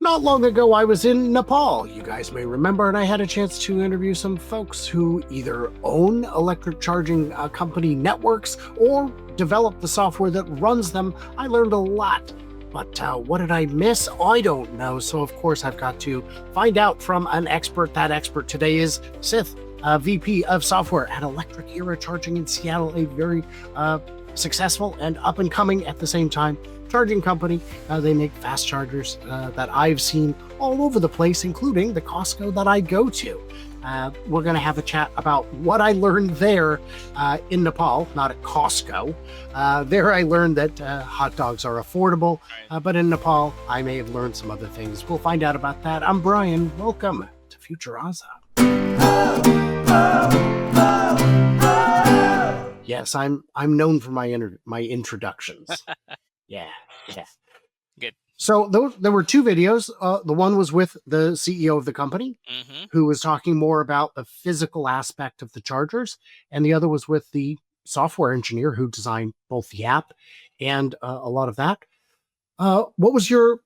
Not long ago, I was in Nepal, you guys may remember, and I had a chance to interview some folks who either own electric charging company networks or develop the software that runs them. I learned a lot. But what did I miss? I don't know. So, of course, I've got to find out from an expert. That expert today is Sith, VP of Software at Electric Era Charging in Seattle, a very successful and up and coming at the same time charging company. They make fast chargers that I've seen all over the place, including the Costco that I go to. We're going to have a chat about what I learned there in Nepal, not at Costco. There I learned that hot dogs are affordable, but in Nepal, I may have learned some other things. We'll find out about that. I'm Brian. Welcome to Futuraza. Yes, I'm known for my introductions. Yeah. Good. So there were two videos. The one was with the CEO of the company, who was talking more about the physical aspect of the chargers, and the other was with the software engineer who designed both the app and a lot of that. What was your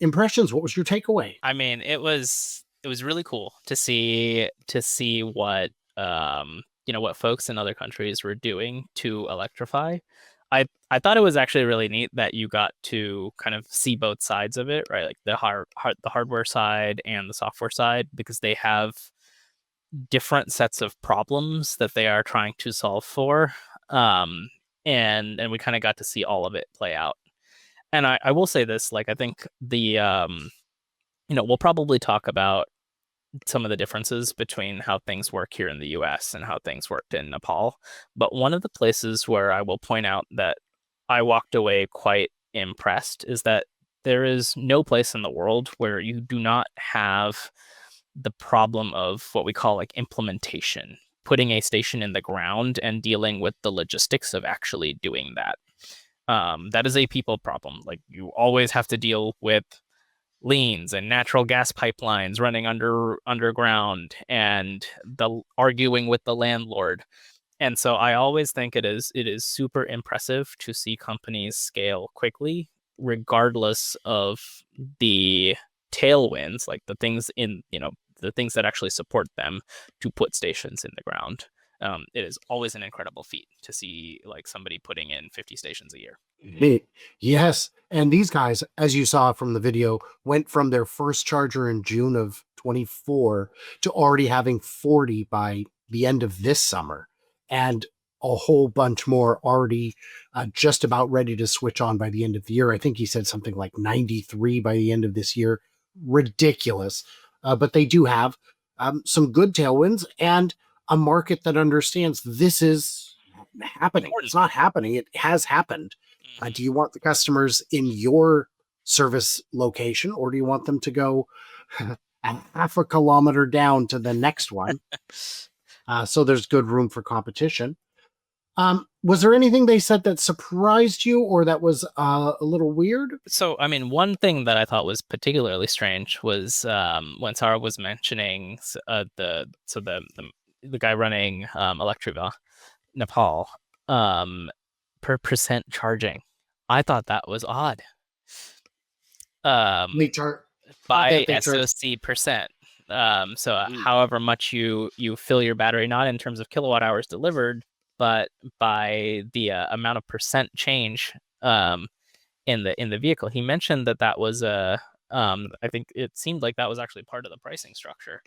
impressions? What was your takeaway? I mean, it was really cool to see what what folks in other countries were doing to electrify. I thought it was actually really neat that you got to kind of see both sides of it, right? Like the hardware side and the software side, because they have different sets of problems that they are trying to solve for. And we kind of got to see all of it play out. And I will say this, like, I think the, we'll probably talk about some of the differences between how things work here in the US and how things worked in Nepal. But one of the places where I will point out that I walked away quite impressed is that there is no place in the world where you do not have the problem of what we call like implementation, putting a station in the ground and dealing with the logistics of actually doing that. That is a people problem. Like, you always have to deal with liens and natural gas pipelines running underground and the arguing with the landlord. And so I always think it is super impressive to see companies scale quickly, regardless of the tailwinds, like the things the things that actually support them to put stations in the ground. It is always an incredible feat to see like somebody putting in 50 stations a year. Yes. And these guys, as you saw from the video, went from their first charger in June of 24 to already having 40 by the end of this summer, and a whole bunch more already just about ready to switch on by the end of the year. I think he said something like 93 by the end of this year. Ridiculous. But they do have some good tailwinds and a market that understands this is happening. It's not happening. It has happened. Do you want the customers in your service location, or do you want them to go half a kilometer down to the next one? So there's good room for competition. Was there anything they said that surprised you or that was a little weird? So, I mean, one thing that I thought was particularly strange was when Sarah was mentioning the guy running Electriva Nepal per percent charging. I thought that was odd. By SOC percent. However much you fill your battery, not in terms of kilowatt hours delivered, but by the amount of percent change in the vehicle. He mentioned that was I think it seemed like that was actually part of the pricing structure.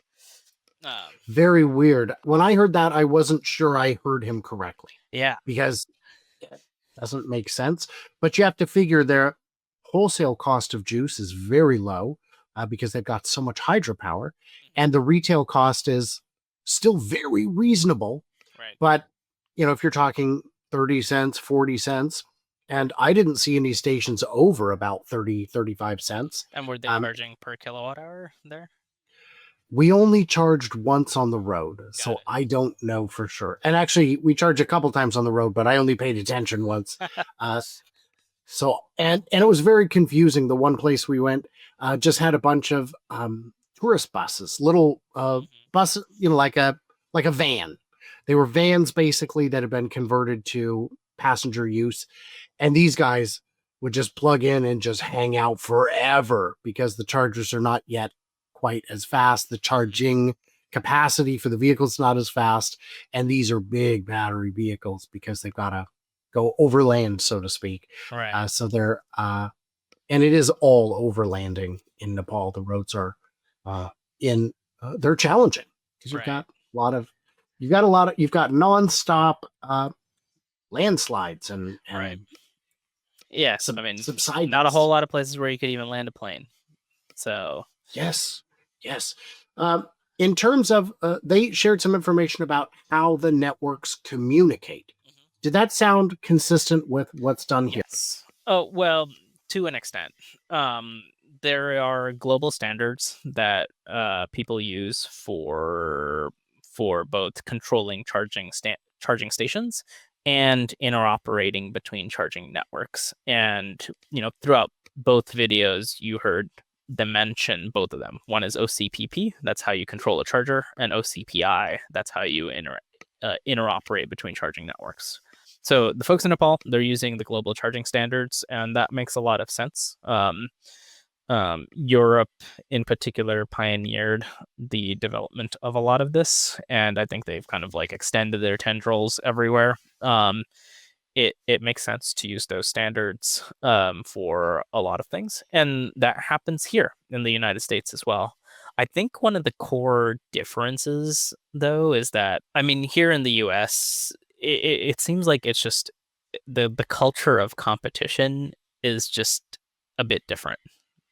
Very weird. When I heard that, I wasn't sure I heard him correctly. Yeah. Because it doesn't make sense. But you have to figure their wholesale cost of juice is very low because they've got so much hydropower. And the retail cost is still very reasonable. Right. But, if you're talking 30 cents, 40 cents, and I didn't see any stations over about 30, 35 cents. And were they charging per kilowatt hour there? We only charged once on the road, so I don't know for sure. And actually, we charged a couple times on the road, but I only paid attention once. So it was very confusing. The one place we went just had a bunch of tourist buses, little buses, like a van. They were vans basically that had been converted to passenger use, and these guys would just plug in and just hang out forever because the chargers are not yet quite as fast. The charging capacity for the vehicle's not as fast. And these are big battery vehicles because they've got to go overland, so to speak. Right. So they're, and it is all overlanding in Nepal. The roads are they're challenging because you've got nonstop landslides and right. Yes, I mean, subsidence. Not a whole lot of places where you could even land a plane. So yes. In terms of, they shared some information about how the networks communicate. Did that sound consistent with what's done here? Yes. Oh, well, to an extent. There are global standards that people use for both controlling charging stations and interoperating between charging networks. And throughout both videos, you heard them mention both of them. One is OCPP, that's how you control a charger, and OCPI, that's how you interoperate between charging networks. So the folks in Nepal, they're using the global charging standards, and that makes a lot of sense. Europe, in particular, pioneered the development of a lot of this, and I think they've kind of like extended their tendrils everywhere. It makes sense to use those standards for a lot of things, and that happens here in the United States as well. I think one of the core differences, though, is that, I mean, here in the US, it seems like it's just the culture of competition is just a bit different,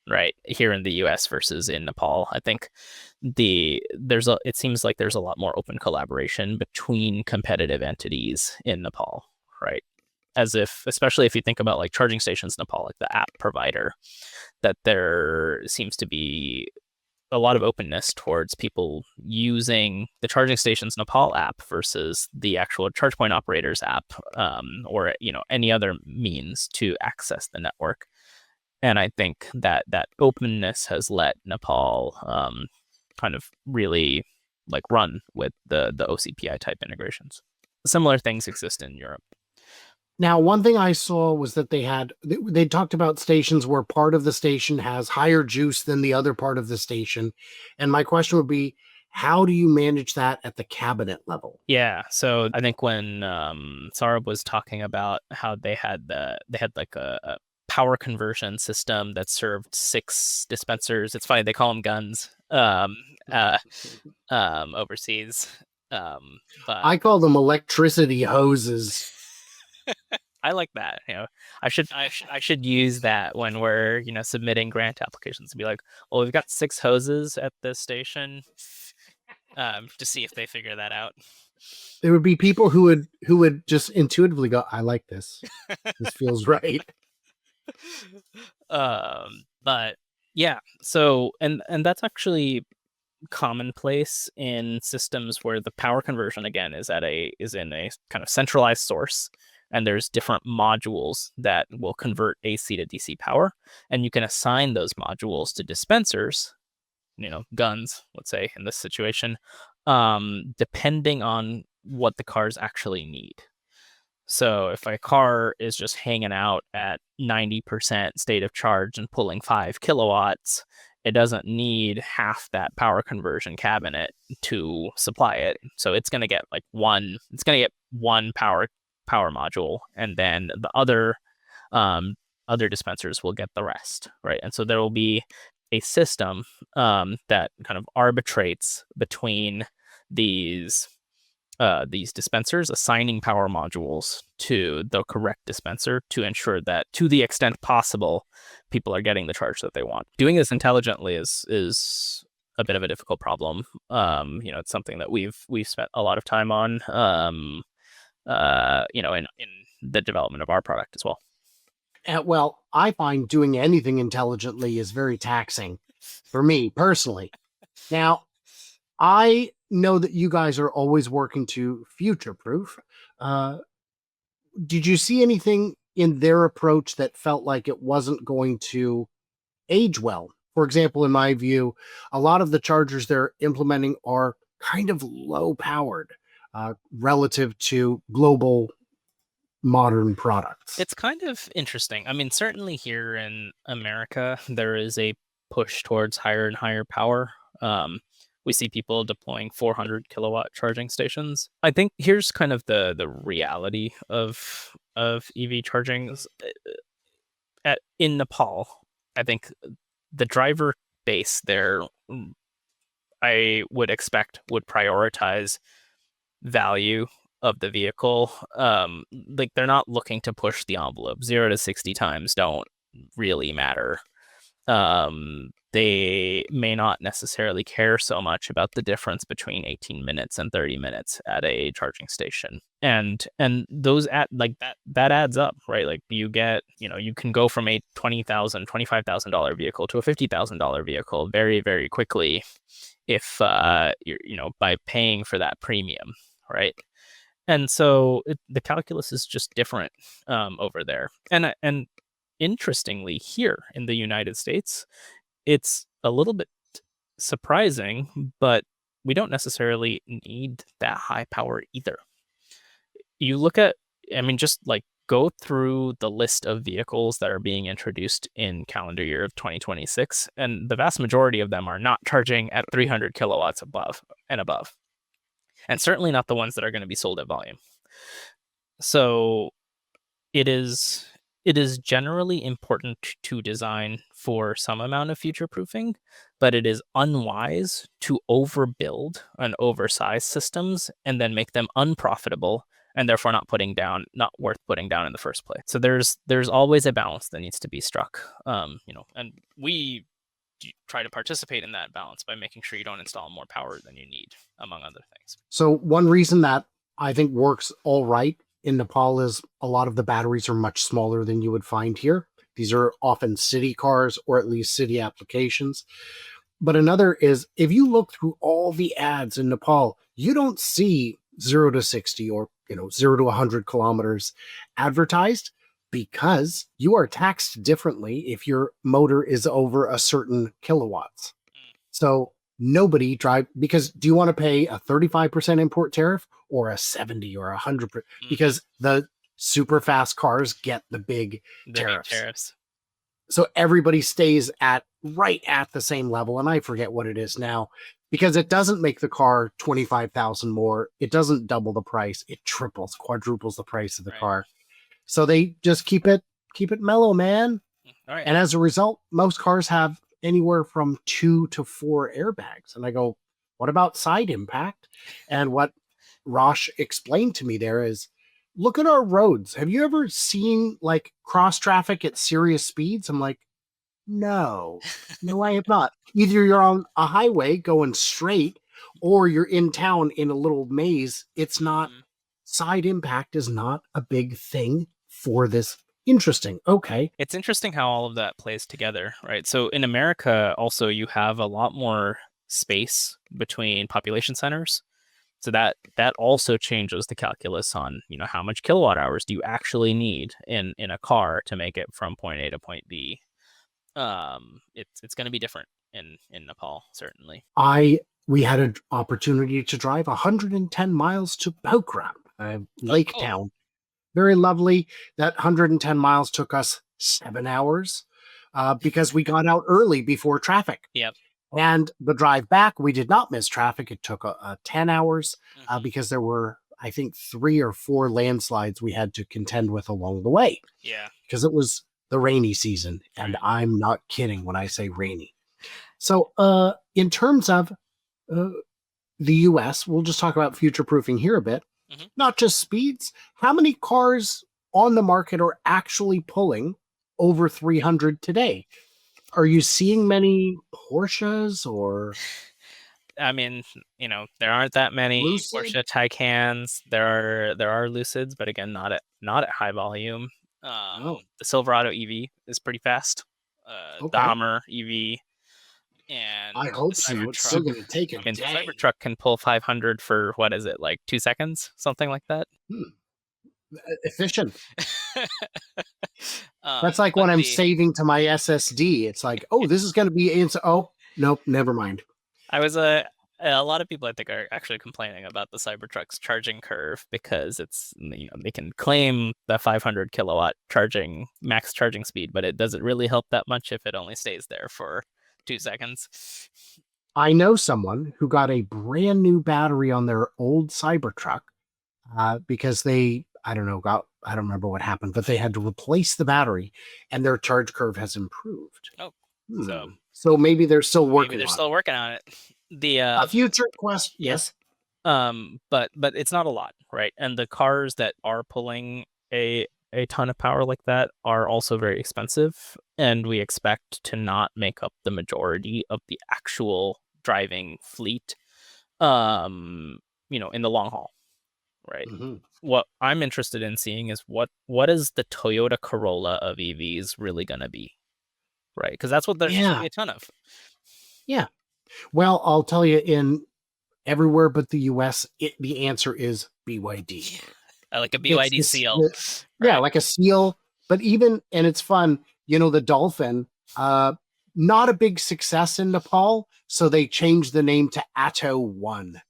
right, here in the US versus in Nepal. I think it seems like there's a lot more open collaboration between competitive entities in Nepal, right? Especially if you think about like charging stations in Nepal, like the app provider, that there seems to be a lot of openness towards people using the charging stations Nepal app versus the actual charge point operators app, or any other means to access the network. And I think that openness has let Nepal kind of really like run with the OCPI type integrations. Similar things exist in Europe. Now, one thing I saw was that they talked about stations where part of the station has higher juice than the other part of the station. And my question would be, how do you manage that at the cabinet level? Yeah, so I think when Saurabh was talking about how they had like a power conversion system that served 6 dispensers. It's funny, they call them guns overseas. But I call them electricity hoses. I like that. I should use that when we're submitting grant applications to be like, well, we've got 6 hoses at this station, to see if they figure that out. There would be people who would just intuitively go, I like this. This feels right. But yeah, so and that's actually commonplace in systems where the power conversion again is in a kind of centralized source, and there's different modules that will convert AC to DC power, and you can assign those modules to dispensers, guns, let's say in this situation, depending on what the cars actually need. So if a car is just hanging out at 90% state of charge and pulling 5 kilowatts, it doesn't need half that power conversion cabinet to supply it. So it's going to get one power module, and then the other dispensers will get the rest, right? And so there will be a system that kind of arbitrates between these dispensers, assigning power modules to the correct dispenser to ensure that, to the extent possible, people are getting the charge that they want. Doing this intelligently is a bit of a difficult problem. It's something that we've spent a lot of time on, in the development of our product as well. Well, I find doing anything intelligently is very taxing for me personally. Now, I know that you guys are always working to future-proof. Did you see anything in their approach that felt like it wasn't going to age well? For example, in my view, a lot of the chargers they're implementing are kind of low-powered relative to global modern products. It's kind of interesting. I mean, certainly here in America, there is a push towards higher and higher power. We see people deploying 400 kilowatt charging stations. I think here's kind of the reality of EV charging in Nepal. I think the driver base there, I would expect, would prioritize value of the vehicle. Like they're not looking to push the envelope. 0 to 60 times don't really matter. They may not necessarily care so much about the difference between 18 minutes and 30 minutes at a charging station. And those that adds up, right? Like you get, you can go from a $20,000, $25,000 vehicle to a $50,000 vehicle very, very quickly if you're, by paying for that premium, right? And so the calculus is just different over there. And interestingly, here in the United States, it's a little bit surprising, but we don't necessarily need that high power either. You look at, I mean, just like go through the list of vehicles that are being introduced in calendar year of 2026, and the vast majority of them are not charging at 300 kilowatts above. And certainly not the ones that are going to be sold at volume. So it is generally important to design for some amount of future proofing, but it is unwise to overbuild and oversize systems and then make them unprofitable and therefore not worth putting down in the first place. So there's always a balance that needs to be struck. And we try to participate in that balance by making sure you don't install more power than you need, among other things. So one reason that I think works all right in Nepal is a lot of the batteries are much smaller than you would find here. These are often city cars or at least city applications. But another is if you look through all the ads in Nepal, you don't see 0 to 60 or 0 to 100 kilometers advertised, because you are taxed differently if your motor is over a certain kilowatts. So nobody drive, because do you want to pay a 35% import tariff or a 70 or 100%? Because the super fast cars get the big tariffs. So everybody stays right at the same level. And I forget what it is now, because it doesn't make the car 25,000 more. It doesn't double the price. It quadruples the price of the car. So they just keep it mellow, man. All right. And as a result, most cars have anywhere from 2 to 4 airbags. And I go, what about side impact? And what Rosh explained to me there is, look at our roads. Have you ever seen like cross traffic at serious speeds? I'm like, no, I have not. Either you're on a highway going straight or you're in town in a little maze. It's not, side impact is not a big thing for this. Interesting. Okay. It's interesting how all of that plays together, right? So in America, also, you have a lot more space between population centers. So that also changes the calculus on, how much kilowatt hours do you actually need in a car to make it from point A to point B. It's going to be different in Nepal, certainly. We had an opportunity to drive 110 miles to Pokhara, a lake town. Very lovely. That 110 miles took us 7 hours because we got out early before traffic. Yep. And the drive back, we did not miss traffic. It took 10 hours because there were, I think, 3 or 4 landslides we had to contend with along the way. Yeah. Because it was the rainy season. And I'm not kidding when I say rainy. So in terms of the US, we'll just talk about future proofing here a bit. Not just speeds. How many cars on the market are actually pulling over 300 today? Are you seeing many Porsches or? I mean, there aren't that many Lucid? Porsche Taycans. There are Lucids, but again, not at high volume. The Silverado EV is pretty fast. Dahmer EV. And I hope so. It's still going to take a day. The Cybertruck can pull 500 for, what is it, like 2 seconds? Something like that. Efficient. That's like when I'm saving to my SSD. It's like, oh, this is going to be... Oh, nope, never mind. I was A lot of people I think are actually complaining about the Cybertruck's charging curve because it's, they can claim the 500 kilowatt charging max charging speed, but it doesn't really help that much if it only stays there for 2 seconds. I know someone who got a brand new battery on their old Cybertruck because I don't know, I don't remember what happened, but they had to replace the battery and their charge curve has improved. Oh, So maybe they're still working on it. The a future question. Yes. But it's not a lot, right? And the cars that are pulling a ton of power like that are also very expensive, and we expect to not make up the majority of the actual driving fleet, in the long haul, right? What I'm interested in seeing is what is the Toyota Corolla of EVs really gonna be, right? Because that's what there's gonna be a ton of. Yeah. Well, I'll tell you, in everywhere but the US, the answer is BYD. Like a BYD seal. Right? Yeah, like a seal. But and it's fun, the Dolphin, not a big success in Nepal, so they changed the name to Atto 1.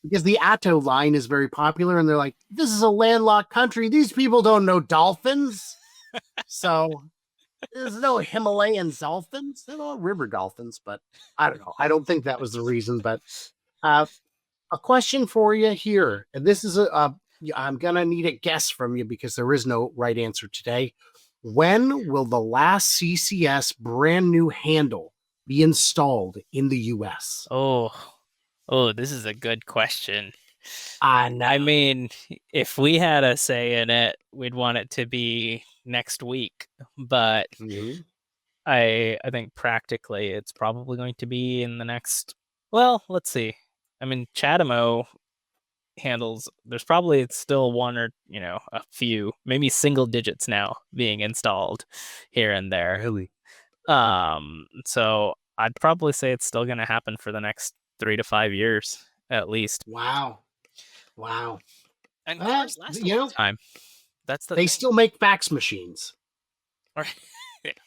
Because the Atto line is very popular, and they're like, this is a landlocked country. These people don't know dolphins. So there's no Himalayan dolphins. They're all river dolphins, but I don't know. I don't think that was the reason. But a question for you here. And this is I'm going to need a guess from you because there is no right answer today. When will the last CCS brand new handle be installed in the US? Oh, this is a good question. I know. I mean, if we had a say in it, we'd want it to be next week. But I think practically it's probably going to be in the next, well, let's see. I mean, CHAdeMO handles, there's probably still one or, a few, maybe single digits now being installed here and there. Really? So I'd probably say it's still going to happen for the next 3 to 5 years at least. Wow. And cars last a long time. That's the they thing. Still make fax machines. Right.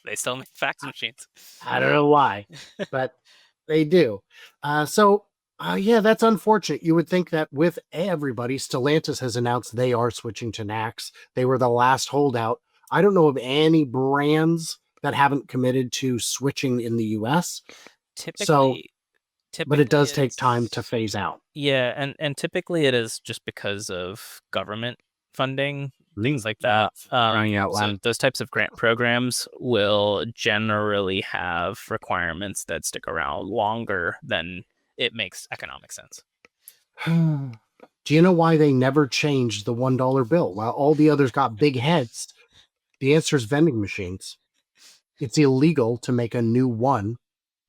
They still make fax machines. I don't know why, but they do. Yeah, that's unfortunate. You would think that with everybody, Stellantis has announced they are switching to NACS. They were the last holdout. I don't know of any brands that haven't committed to switching in the US. Typically, but it does take time to phase out. Yeah, and typically it is just because of government funding, things like that. So those types of grant programs will generally have requirements that stick around longer than it makes economic sense. Do you know why they never changed the $1 bill while all the others got big heads? The answer is vending machines. It's illegal to make a new one.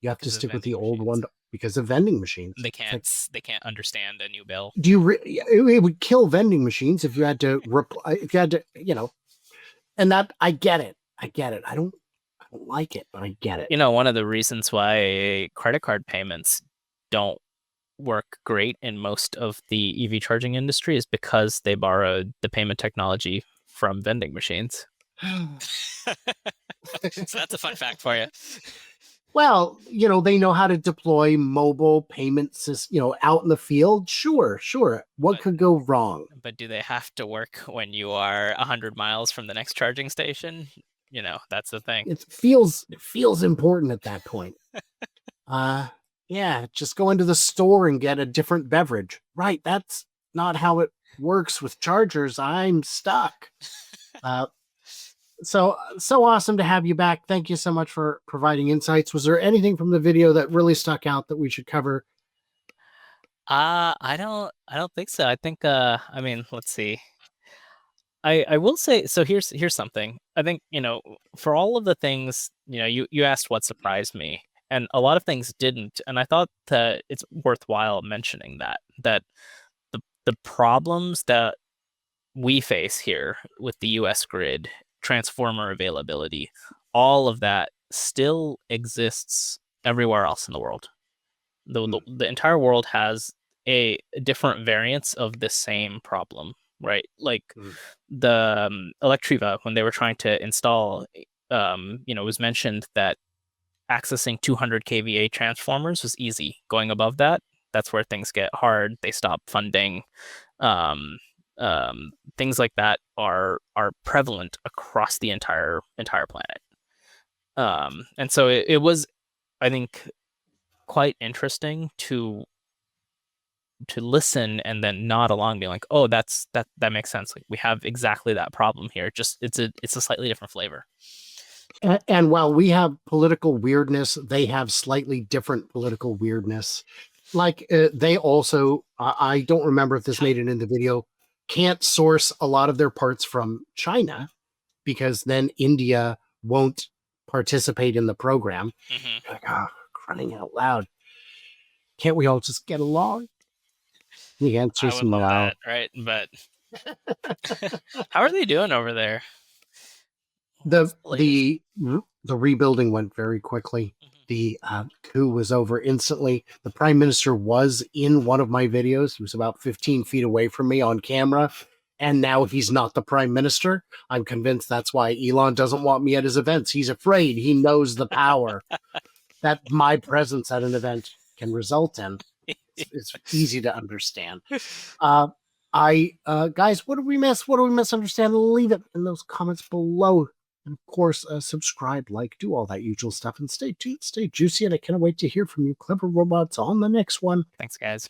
You have to stick with the old one because of vending machines. They can't understand a new bill. It would kill vending machines if you had to and that I get it. I don't like it, but I get it. One of the reasons why credit card payments don't work great in most of the EV charging industry is because they borrowed the payment technology from vending machines. So that's a fun fact for you. Well, they know how to deploy mobile payments, out in the field. Sure. What could go wrong? But do they have to work when you are 100 miles from the next charging station? That's the thing. It feels important at that point. Yeah, just go into the store and get a different beverage. Right, that's not how it works with chargers. I'm stuck. So awesome to have you back. Thank you so much for providing insights. Was there anything from the video that really stuck out that we should cover? I don't think so. I think I mean, let's see. I will say, so here's something. I think, for all of the things, you asked what surprised me, and a lot of things didn't, and I thought that it's worthwhile mentioning that the problems that we face here with the US grid, transformer availability, all of that still exists everywhere else in the world. The entire world has a different variants of the same problem, right? Like the Electriva, when they were trying to install, it was mentioned that accessing 200 kVA transformers was easy. Going above that that's where things get hard. They stop funding. Um, Things like that are prevalent across the entire planet. And so it was, I think, quite interesting to listen and then nod along, being like, oh, that makes sense. Like, we have exactly that problem here. Just it's a slightly different flavor. And while we have political weirdness, they have slightly different political weirdness. Like they also, I don't remember if this made it in the video, can't source a lot of their parts from China because then India won't participate in the program. Mm-hmm. Like, oh, crying out loud. Can't we all just get along? The answer is no. That, right? But how are they doing over there? The rebuilding went very quickly. Mm-hmm. The coup was over instantly. The prime minister was in one of my videos. He was about 15 feet away from me on camera. And now he's not the prime minister. I'm convinced that's why Elon doesn't want me at his events. He's afraid. He knows the power that my presence at an event can result in. It's easy to understand. Guys, what did we miss? What do we misunderstand? Leave it in those comments below. And of course, subscribe, like, do all that usual stuff, and stay tuned, stay juicy, and I can't wait to hear from you, clever robots, on the next one. Thanks, guys.